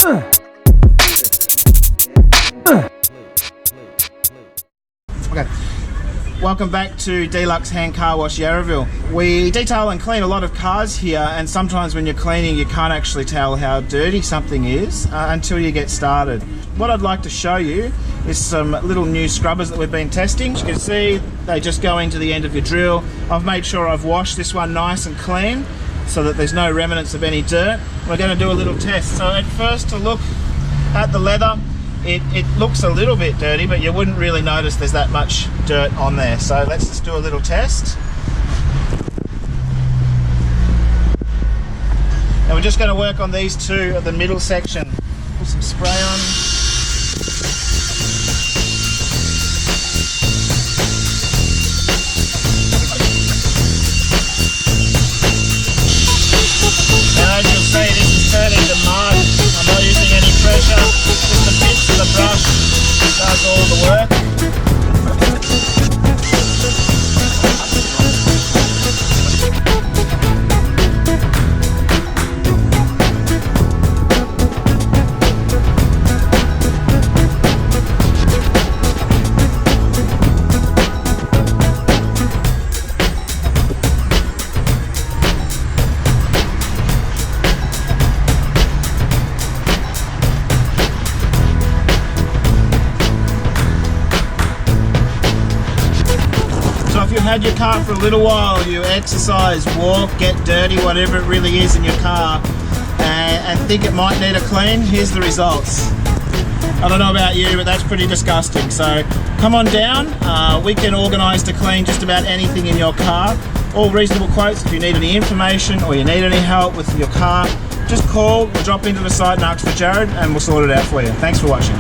Okay. Welcome back to Deluxe Hand Car Wash Yarraville. We detail and clean a lot of cars here, and sometimes when you're cleaning you can't actually tell how dirty something is until you get started. What I'd like to show you is some little new scrubbers that we've been testing. As you can see, they just go into the end of your drill. I've made sure I've washed this one nice and clean so that there's no remnants of any dirt. We're going to do a little test. So at first, to look at the leather, it looks a little bit dirty, but you wouldn't really notice there's that much dirt on there. So let's just do a little test. And we're just going to work on these two at the middle section. Put some spray on. And as you'll see, this is turning to mud. I'm not using any pressure, just the bits of the brush does all the work. If you've had your car for a little while, you exercise, walk, get dirty, whatever it really is in your car, and think it might need a clean, here's the results. I don't know about you, but that's pretty disgusting. So come on down, we can organise to clean just about anything in your car. All reasonable quotes. If you need any information or you need any help with your car, just call or drop into the site and ask for Jared and we'll sort it out for you. Thanks for watching.